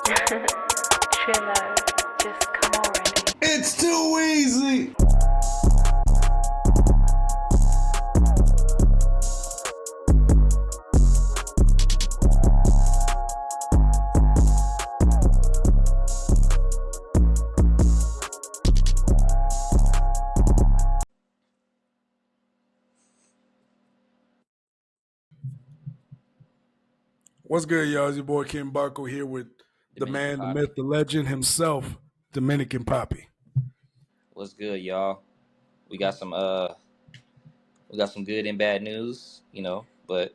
Trillo, just come already. It's too easy. What's good, y'all? It's your boy Ken Barco here with the Dominican man, the Poppy. myth, the legend himself, Dominican Poppy. What's good, y'all? We got some good and bad news, but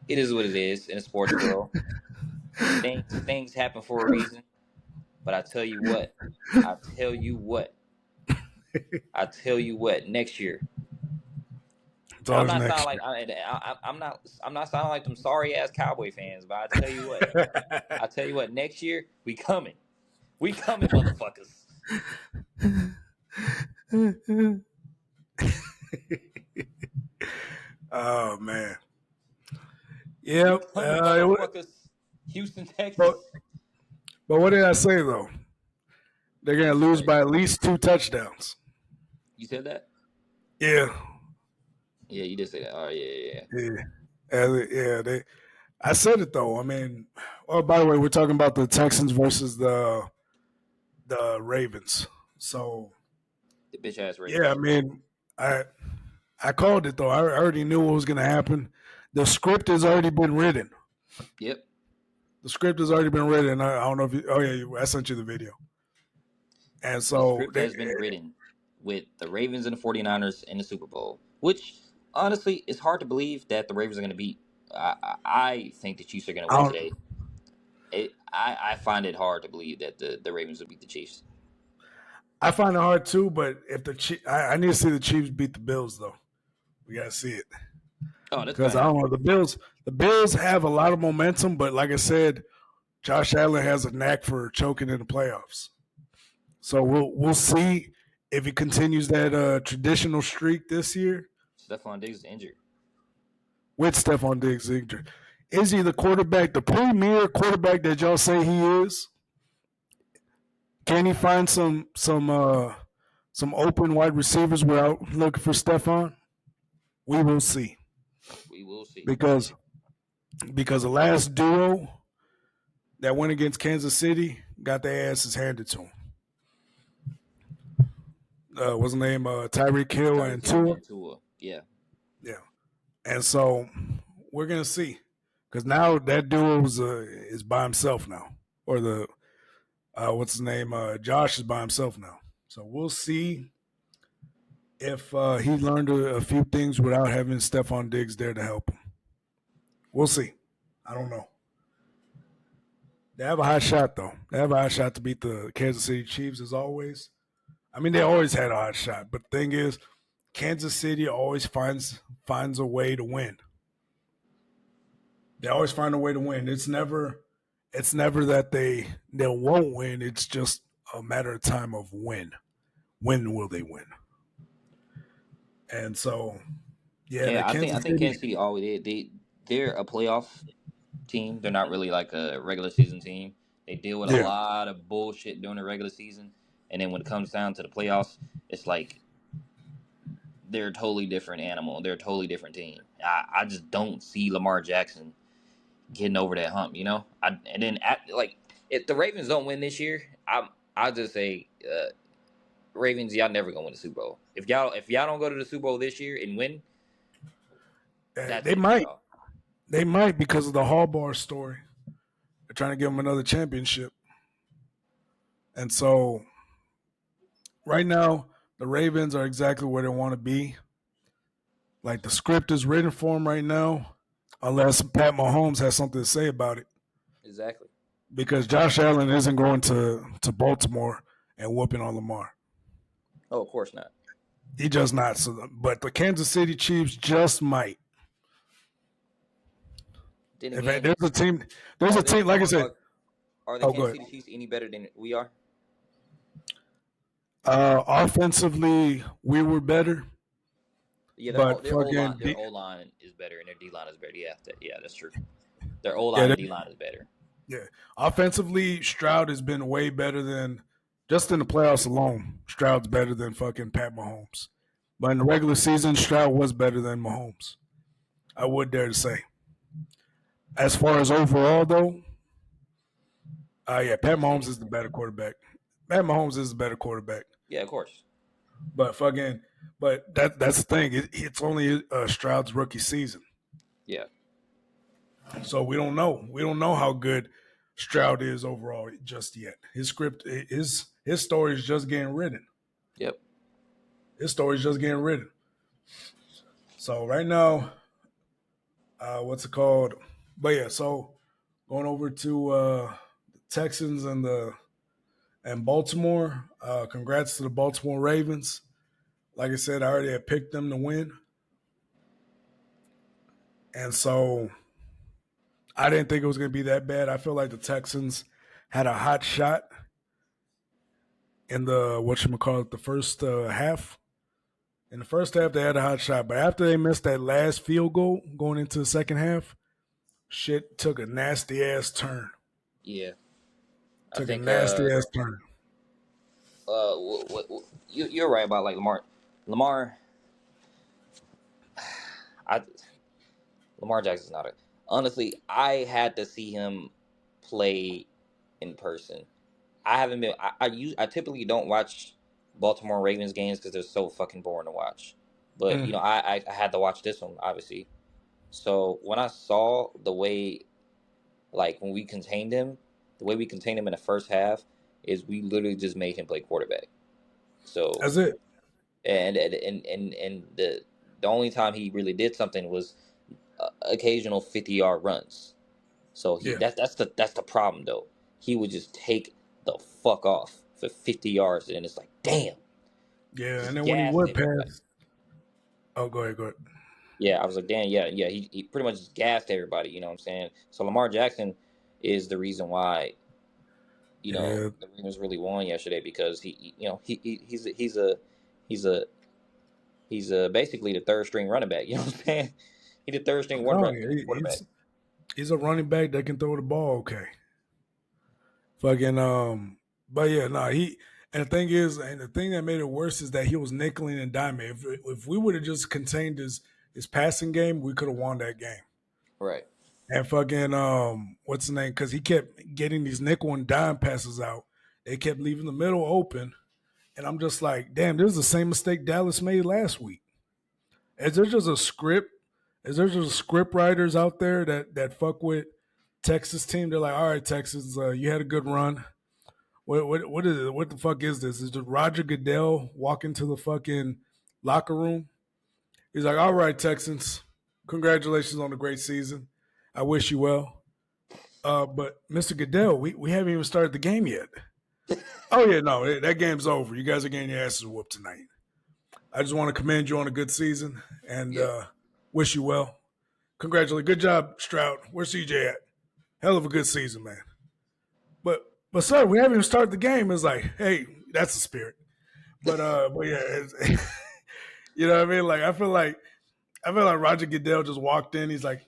it is what it is in the sports world. Things happen for a reason. But I tell you what, next year. It's And I'm always not next sounding like I'm not sounding like them sorry ass Cowboy fans, but I tell you what, next year we coming, motherfuckers. Oh man, We yep. coming, motherfuckers. Houston, But, Texas. but what did I say though? They're gonna lose by at least 2 touchdowns. You said that? Yeah, Yeah, you did say that. Oh yeah. yeah. I said it though. I mean, oh, by the way, we're talking about the Texans versus the Ravens. So The bitch ass Ravens. yeah, I mean, I called it though. I already knew what was going to happen. The script has already been written. Yep. The script has already been written. I don't know if you. Oh yeah, I sent you the video. And The so script has been written with the Ravens and the 49ers in the Super Bowl, which honestly it's hard to believe that the Ravens are going to beat. I think the Chiefs are going to win today. I find it hard to believe that the Ravens will beat the Chiefs. I find it hard too, but if I need to see the Chiefs beat the Bills though. We got to see it. Oh, that's Because I don't know, the Bills have a lot of momentum, but like I said, Josh Allen has a knack for choking in the playoffs. So we'll see if he continues that traditional streak this year. Stephon Diggs is injured. With Stephon Diggs injured, is he the quarterback, the premier quarterback that y'all say he is? Can he find some open wide receivers without looking for Stephon? We will see. We will see. Because the last duo that went against Kansas City got their asses handed to them. What's his name? Tyreek Hill and Tua. Yeah. And so we're gonna see, because now that duo is by himself now, or the what's his name? Josh is by himself now. So we'll see if he learned a few things without having Stephon Diggs there to help him. We'll see. I don't know. They have a hot shot, though. They have a hot shot to beat the Kansas City Chiefs, as always. I mean, they always had a hot shot. But the thing is, Kansas City always finds a way to win. They always find a way to win. It's never that they won't win. It's just a matter of time of when. When will they win? And so, yeah. I think Kansas City always they're a playoff team. They're not really like a regular season team. They deal with a lot of bullshit during the regular season, and then when it comes down to the playoffs, it's like they're a totally different animal. They're a totally different team. I just don't see Lamar Jackson getting over that hump, if the Ravens don't win this year, I'll just say, Ravens, y'all never gonna win the Super Bowl. If y'all don't go to the Super Bowl this year and win, they might. They might, because of the Harbaugh story. They're trying to give him another championship. And so right now, the Ravens are exactly where they want to be. Like, the script is written for them right now, unless Pat Mahomes has something to say about it. Exactly. Because Josh Allen isn't going to Baltimore and whooping on Lamar. Oh, of course not. He just not. So, but the Kansas City Chiefs just might. In fact, there's a team. Like I said. Are the Kansas City Chiefs any better than we are? Offensively, we were better. Yeah, their O line is better and their D line is better. Yeah, that's true. Their O line and D line is better. Yeah. Offensively, Stroud has been way better than just in the playoffs alone. Stroud's better than fucking Pat Mahomes. But in the regular season, Stroud was better than Mahomes. I would dare to say. As far as overall, though, yeah, Pat Mahomes is the better quarterback. Pat Mahomes is the better quarterback. Yeah, of course. But that's the thing. It's only Stroud's rookie season. Yeah. So we don't know. We don't know how good Stroud is overall just yet. His story is just getting written. Yep. His story is just getting written. So right now, what's it called? But yeah, so going over to the Texans and Baltimore. Congrats to the Baltimore Ravens. Like I said, I already had picked them to win. And so I didn't think it was going to be that bad. I feel like the Texans had a hot shot in the first half. In the first half, they had a hot shot, but after they missed that last field goal going into the second half, shit took a nasty ass turn. Yeah, Took a nasty ass turn. You're right about like Lamar. Lamar Jackson's not a. Honestly, I had to see him play in person. I haven't been. I typically don't watch Baltimore Ravens games because they're so fucking boring to watch. But I had to watch this one obviously. So when I saw the way, like when we contained him, the way we contained him in the first half is we literally just made him play quarterback. So that's it. And the only time he really did something was occasional 50-yard runs. So that's the problem though. He would just take the fuck off for 50 yards, and it's like, damn. Yeah, and then when he Gassed would everybody. pass, go ahead. Yeah, I was like, damn, yeah. He pretty much just gassed everybody. You know what I'm saying? So Lamar Jackson is the reason why, the Ravens really won yesterday because he's basically the third string running back. You know what I'm saying? He's the third string quarterback. He's a running back that can throw the ball okay. Fucking but yeah, and the thing that made it worse is that he was nickeling and diming. If we would have just contained his passing game, we could have won that game. Right. And fucking what's the name? Because he kept getting these nickel and dime passes out. They kept leaving the middle open. And I'm just like, damn, this is the same mistake Dallas made last week. Is there just a script? Is there just script writers out there that fuck with Texas team? They're like, all right, Texas, you had a good run. What is it? What the fuck is this? Is it Roger Goodell walking to the fucking locker room? He's like, all right, Texans, congratulations on a great season. I wish you well. But Mr. Goodell, we haven't even started the game yet. Oh yeah, no, that game's over. You guys are getting your asses whooped tonight. I just want to commend you on a good season and wish you well. Congratulations. Good job, Stroud. Where's CJ at? Hell of a good season, man. But sir, we haven't even started the game. It's like, hey, that's the spirit. But yeah, you know what I mean? Like I feel like Roger Goodell just walked in. He's like,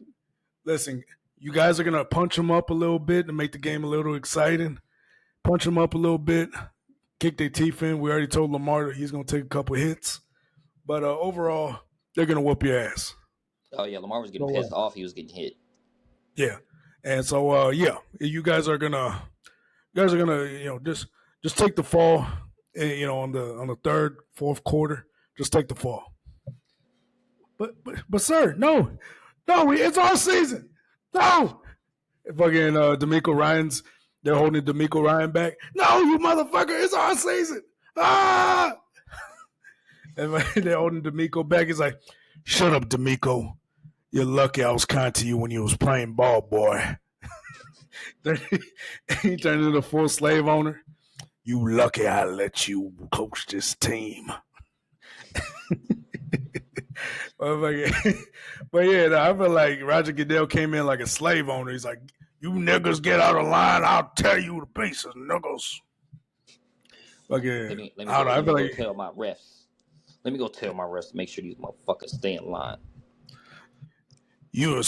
listen, you guys are gonna punch him up a little bit to make the game a little exciting. Punch him up a little bit, kick their teeth in. We already told Lamar that he's gonna take a couple hits. But overall, they're gonna whoop your ass. Oh yeah, Lamar was getting pissed off. He was getting hit. Yeah, and so you guys are gonna just take the fall. On the third, fourth quarter, just take the fall. But sir, no, it's our season. No, fucking D'Amico Ryan's. They're holding D'Amico Ryan back. No, you motherfucker, it's our season. Ah. And they're holding D'Amico back. He's like, shut up, D'Amico. You're lucky I was kind to you when you was playing ball, boy. He turned into a full slave owner. You lucky I let you coach this team. But yeah, I feel like Roger Goodell came in like a slave owner. He's like, you niggas get out of line, I'll tear you to pieces, niggas. Okay, let me go tell my refs. Let me go tell my refs to make sure these motherfuckers stay in line. You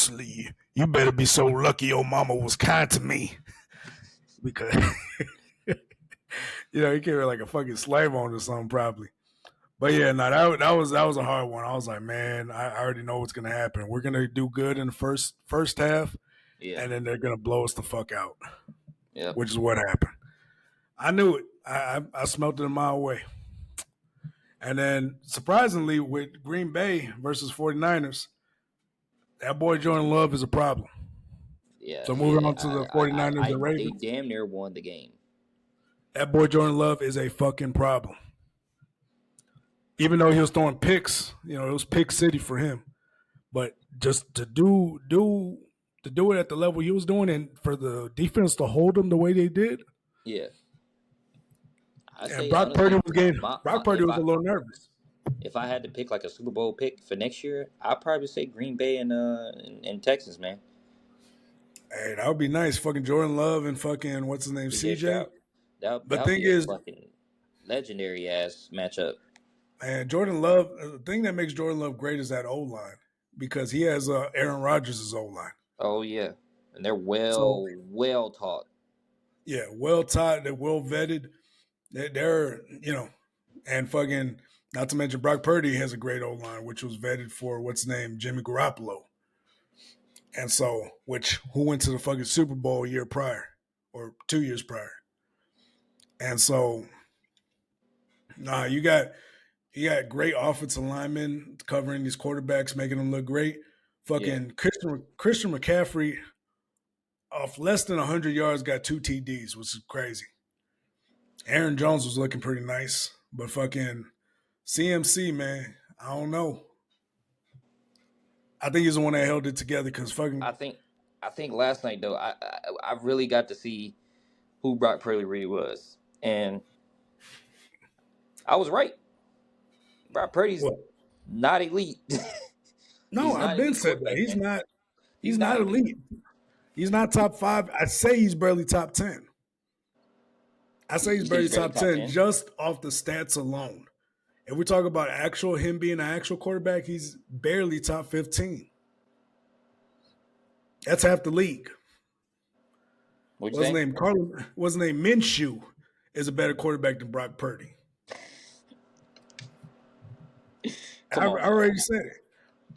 better be so lucky your mama was kind to me. because he carried like a fucking slave on or something probably. But yeah, no, that was a hard one. I was like, man, I already know what's gonna happen. We're gonna do good in the first half, and then they're gonna blow us the fuck out. Yep. Which is what happened. I knew it. I smelt it a mile away. And then surprisingly, with Green Bay versus 49ers, that boy Jordan Love is a problem. Yeah. So moving on to the 49ers and They Ravens. damn near won the game. That boy Jordan Love is a fucking problem. Even though he was throwing picks, it was pick city for him. But just to do it at the level he was doing, and for the defense to hold him the way they did. Yeah. And Brock Purdy was a little nervous. If I had to pick like a Super Bowl pick for next year, I'd probably say Green Bay and Texans, man. Hey, that would be nice. Fucking Jordan Love and fucking what's his name, CJ. That would be a fucking legendary ass matchup. And Jordan Love, the thing that makes Jordan Love great is that O-line, because he has Aaron Rodgers' O-line. Oh yeah, and they're well taught. Yeah, well taught. They're well vetted. They're and fucking, not to mention Brock Purdy has a great O-line, which was vetted for what's his name, Jimmy Garoppolo. And so, who went to the fucking Super Bowl a year prior or 2 years prior. And so, you got great offensive linemen covering these quarterbacks, making them look great. Fucking Christian McCaffrey, off less than 100 yards, got 2 TDs, which is crazy. Aaron Jones was looking pretty nice, but fucking CMC, man, I don't know. I think he's the one that held it together because fucking. I think last night though, I really got to see who Brock Purdy really was, and I was right. Brock Purdy's not elite. No, I've been said that he's not. He's not elite. He's not top 5. I'd say he's barely top 10. I say he's barely top 10 just off the stats alone. If we talk about him being an actual quarterback, he's barely top 15. That's half the league. What's his name? What's his name? Minshew is a better quarterback than Brock Purdy. I already said it.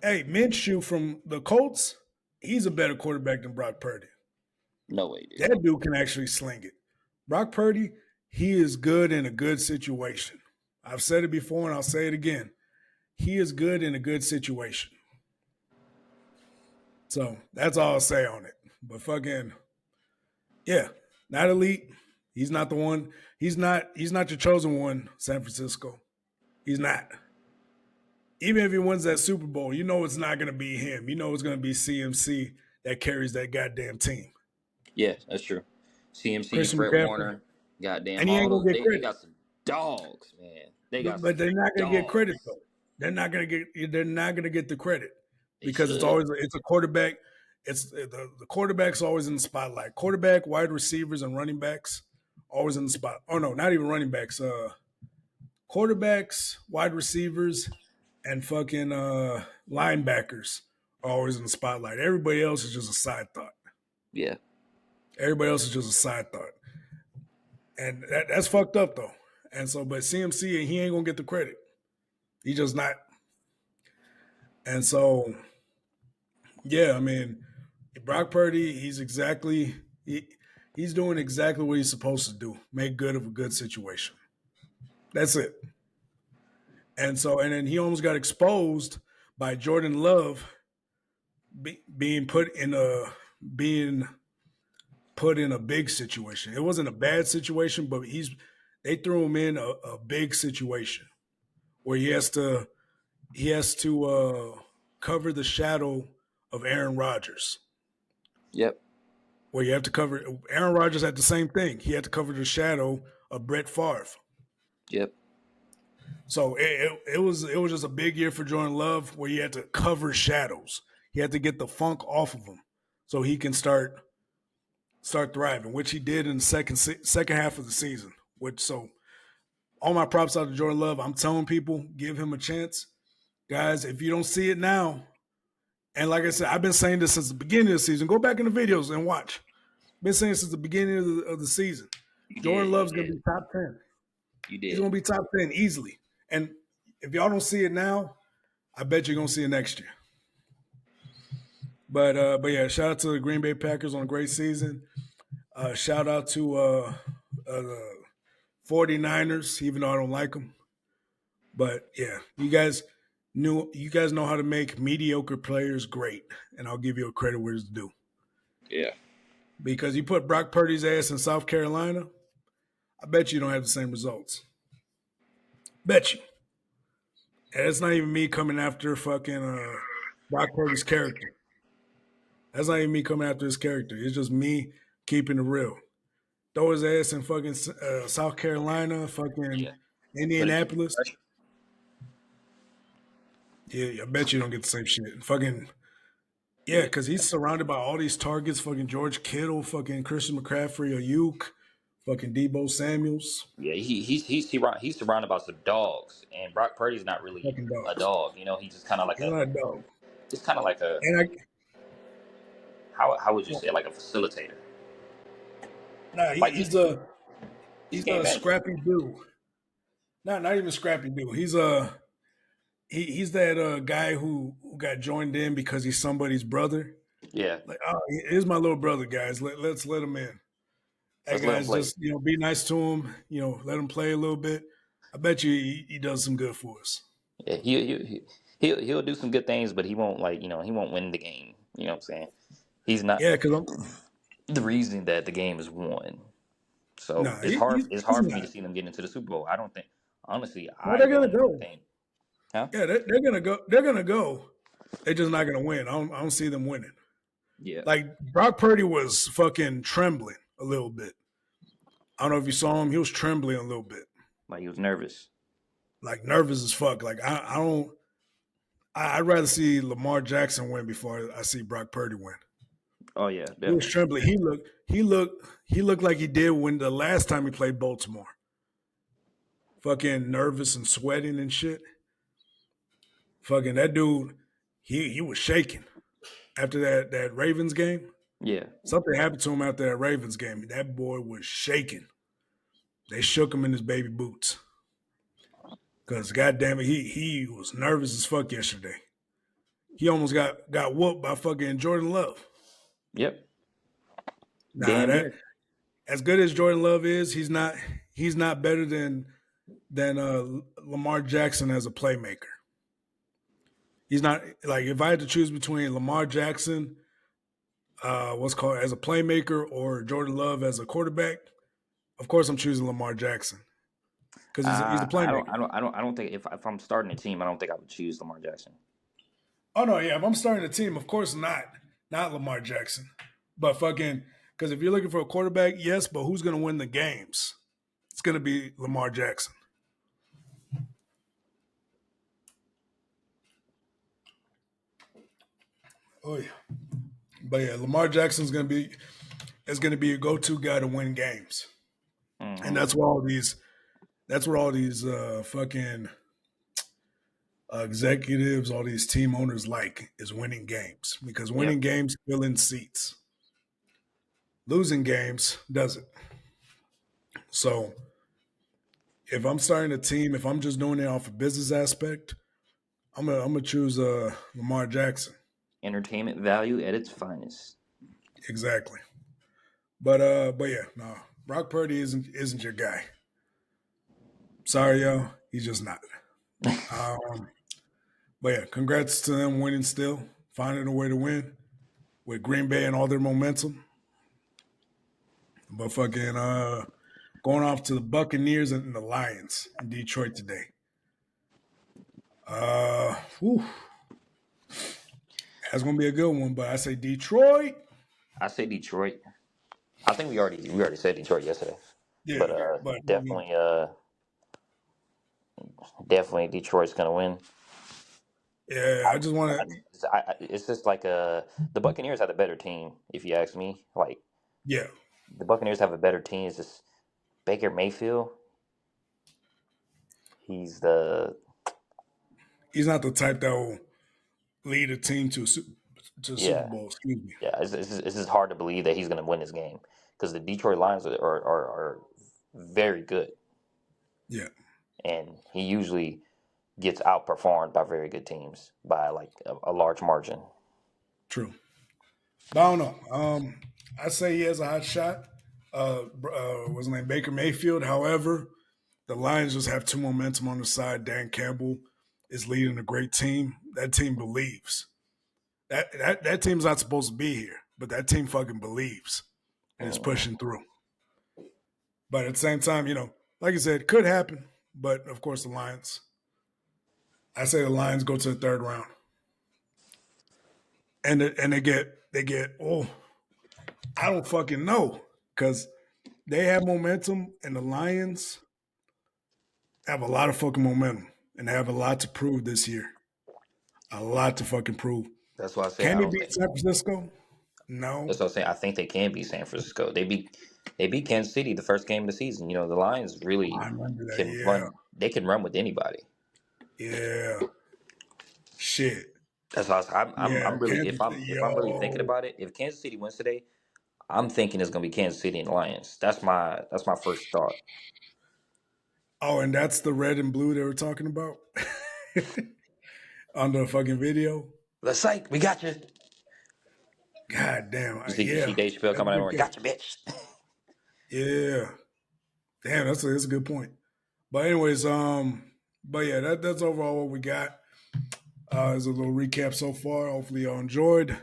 Hey, Minshew from the Colts, he's a better quarterback than Brock Purdy. No way, dude. That dude can actually sling it. Brock Purdy, he is good in a good situation. I've said it before and I'll say it again. He is good in a good situation. So that's all I'll say on it. But fucking, yeah, not elite. He's not the one. He's not your chosen one, San Francisco. He's not. Even if he wins that Super Bowl, it's not going to be him. It's going to be CMC that carries that goddamn team. Yeah, that's true. CMC, Fred Warner, goddamn. And he ain't going to get credit. They got some dogs, man. But they're not going to get credit, though. They're not going to get the credit because it's a quarterback. It's the quarterback's always in the spotlight. Quarterback, wide receivers, and running backs always in the spot. Oh no, not even running backs. Quarterbacks, wide receivers, and fucking linebackers are always in the spotlight. Everybody else is just a side thought. Yeah. Everybody else is just a side thought. And that's fucked up, though. And so, but CMC, he ain't going to get the credit. He just not. And so, yeah, I mean, Brock Purdy, he's doing exactly what he's supposed to do. Make good of a good situation. That's it. And so, and then he almost got exposed by Jordan Love being put in a big situation. It wasn't a bad situation, but they threw him in a big situation where he has to cover the shadow of Aaron Rodgers. Yep. Where you have to cover Aaron Rodgers had the same thing. He had to cover the shadow of Brett Favre. Yep. So it was just a big year for Jordan Love where he had to cover shadows. He had to get the funk off of him so he can start thriving, which he did in the second half of the season. So all my props out to Jordan Love. I'm telling people, give him a chance. Guys, if you don't see it now, and like I said, I've been saying this since the beginning of the season, go back in the videos and watch. Been saying since the beginning of the season. You Jordan did. You Love's gonna did. be top 10. You He's did. gonna be top 10 easily. And if y'all don't see it now, I bet you're gonna see it next year. But yeah, shout out to the Green Bay Packers on a great season. Shout out to the 49ers, even though I don't like them. But yeah, you guys know how to make mediocre players great, and I'll give you a credit where it's due. Yeah. Because you put Brock Purdy's ass in South Carolina, I bet you don't have the same results. Bet you. And it's not even me coming after fucking Brock Purdy's character. That's not even me coming after his character. It's just me keeping it real. Throw his ass in fucking South Carolina, fucking Yeah. Put it through Indianapolis. pressure. Yeah, I bet you don't get the same shit. Fucking yeah, Yeah. because he's surrounded by all these targets. Fucking George Kittle, fucking Christian McCaffrey, Ayuk, fucking Debo Samuels, Yeah. He's surrounded by some dogs, and Brock Purdy's not really fucking a dogs. dog. He's just kind of like He's a. not a dog. It's kind of like a. And I How would you well, say it? Like a facilitator? nah, Like he's he's game a manager. scrappy dude. Not even scrappy dude. He's that guy who got joined in because he's somebody's brother. Yeah. Like, oh, here's my little brother, guys. Let's let him in. Hey Let's let him guys, play. just be nice to him. Let him play a little bit. I bet you he does some good for us. Yeah. He'll do some good things, but he won't he won't win the game. You know what I'm saying? He's not Yeah, because I'm the reason that the game is won. So nah, it's hard. It's he's hard for me not. to see them get into the Super Bowl. I don't think. Honestly, No, I they're gonna don't go. think. Huh? Yeah, they're gonna go. They're gonna go. They're just not gonna win. I don't see them winning. Yeah. Like Brock Purdy was fucking trembling a little bit. I don't know if you saw him. He was trembling a little bit, Like he was nervous. like nervous as fuck. Like I don't. I'd rather see Lamar Jackson win before I see Brock Purdy win. Oh yeah, He was definitely. trembling. He looked like he did when the last time he played Baltimore. Fucking nervous and sweating and shit. Fucking that dude, he was shaking after that Ravens game. Yeah. Something happened to him after that Ravens game. That boy was shaking. They shook him in his baby boots. Cause goddamn it, he was nervous as fuck yesterday. He almost got whooped by fucking Jordan Love. Yep. Nah, Damn that near. as good as Jordan Love is, he's not better than Lamar Jackson as a playmaker. He's not like if I had to choose between Lamar Jackson, what's called as a playmaker, or Jordan Love as a quarterback. Of course, I'm choosing Lamar Jackson because he's a I don't. playmaker. I don't think if I'm starting a team, I don't think I would choose Lamar Jackson. Oh no, yeah. If I'm starting a team, of course not Lamar Jackson, but fucking because if you're looking for a quarterback, yes, but who's going to win the games? It's going to be Lamar Jackson. Oh yeah, but yeah, Lamar Jackson's going to be is going to be a go-to guy to win games, and Hmm. that's what all these fucking executives, all these team owners like is winning games because Yep. winning games fill in seats. Losing games doesn't. So if I'm starting a team, if I'm just doing it off a business aspect, I'm gonna choose Lamar Jackson. Entertainment value at its finest. Exactly. But yeah, no, Brock Purdy isn't your guy. Sorry, yo, he's just not. Um, but yeah, congrats to them winning still, finding a way to win with Green Bay and all their momentum. But fucking going off to the Buccaneers and the Lions in Detroit today. Whew, that's gonna be a good one. But I say Detroit. I say Detroit. I think we already said Detroit yesterday, but Yeah, but I mean, definitely Detroit's gonna win. yeah, I just want to. It's just like the Buccaneers have a better team, if you ask me. Like Yeah, the Buccaneers have a better team. It's just Baker Mayfield. He's the he's not the type that will lead a team to to the Super Yeah, Bowl. Excuse me. yeah. It's just hard to believe that he's going to win this game because the Detroit Lions are very good, Yeah, and he usually gets outperformed by very good teams by like a large margin. true. But I don't know. I say he has a hot shot. What's his name? Baker Mayfield. However, the Lions just have too momentum on the side. Dan Campbell is leading a great team. That team believes. That team's not supposed to be here, but that team fucking believes and is Mhm. pushing through. But at the same time, like you said, could happen. But of course, the Lions. I say the Lions go to the third round, and they get. Oh, I don't fucking know because they have momentum, and the Lions have a lot of fucking momentum, and they have a lot to prove this year. A lot to fucking prove. That's why I say Can I they don't beat think. San Francisco? No. That's what I'm saying. I think they can beat San Francisco. They beat Kansas City the first game of the season. The Lions I really remember that. can Yeah. run. They can run with anybody. Yeah. Shit. That's why Yeah. I'm really Kansas City. if I'm really thinking Yo. about it. If Kansas City wins today, I'm thinking it's gonna be Kansas City and Lions. That's my first thought. Oh, and that's the red and blue they were talking about on the fucking video. Let's psych. We got you. God damn. You see Yeah. Dave Chappelle That's a coming out good and catch. got you, bitch. Yeah. Damn, that's a good point. But anyways, but yeah, that's overall what we got. As a little recap so far. Hopefully y'all enjoyed.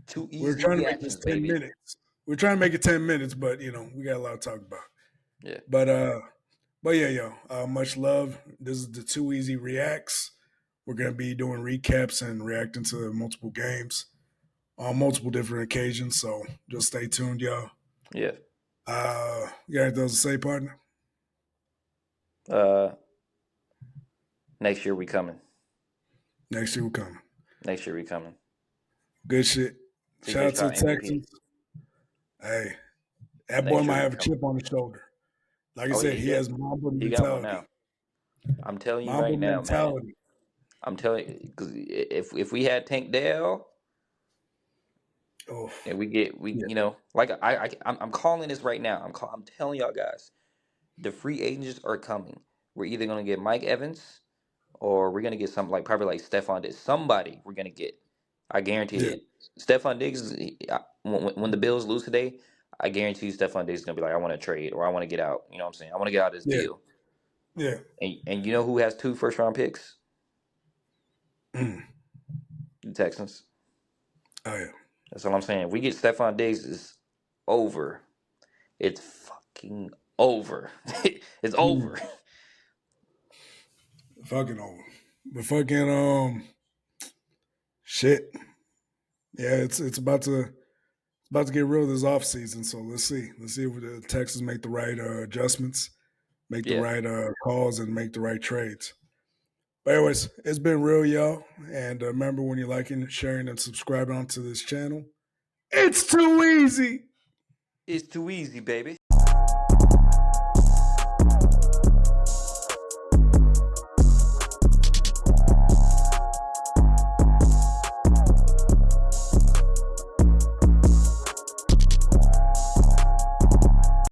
Two We're easy trying to make this reactions, 10 baby. minutes. We're trying to make it 10 minutes, but we got a lot to talk about. Yeah. But yeah, yo, much love. This is the Too Easy Reacts. We're gonna be doing recaps and reacting to multiple games on multiple different occasions. So just stay tuned, y'all. Yeah. You got anything else to say, partner? Uh, next year we coming. Next year we're coming. Next year we coming. Good shit. Shout CJ out to the Stroud MVP. Texans. Hey, that boy Next year might we have a coming. chip on his shoulder. Like I Oh yeah, said, he he did. has Mamba He got one mentality. now. I'm telling you Mamba right now, man. mentality. I'm telling you, 'cause if we had Tank Dell Oh, and we yeah, like I'm calling this right now. I'm telling y'all guys, the free agents are coming. We're either gonna get Mike Evans or we're gonna get something like probably like Stephon Diggs. Somebody we're gonna get. I guarantee yeah, it. Stephon Diggs when the Bills lose today, I guarantee you Stephon Diggs is gonna be like, I want to trade or I want to get out. You know what I'm saying? I want to get out of this yeah, deal. yeah. And you know who has 2 first round picks? Mm. The Texans. Oh yeah, That's all I'm saying. If we get Stephon Diggs, it's over. It's fucking over. It's mm. over. Fucking over. But fucking shit. Yeah, it's about to get real this off season. So let's see. Let's see if the Texans make the right adjustments, make the Yeah. right calls, and make the right trades. But anyways, it's been real, y'all. And remember, when you're liking, sharing, and subscribing onto this channel, it's too easy. It's too easy, baby.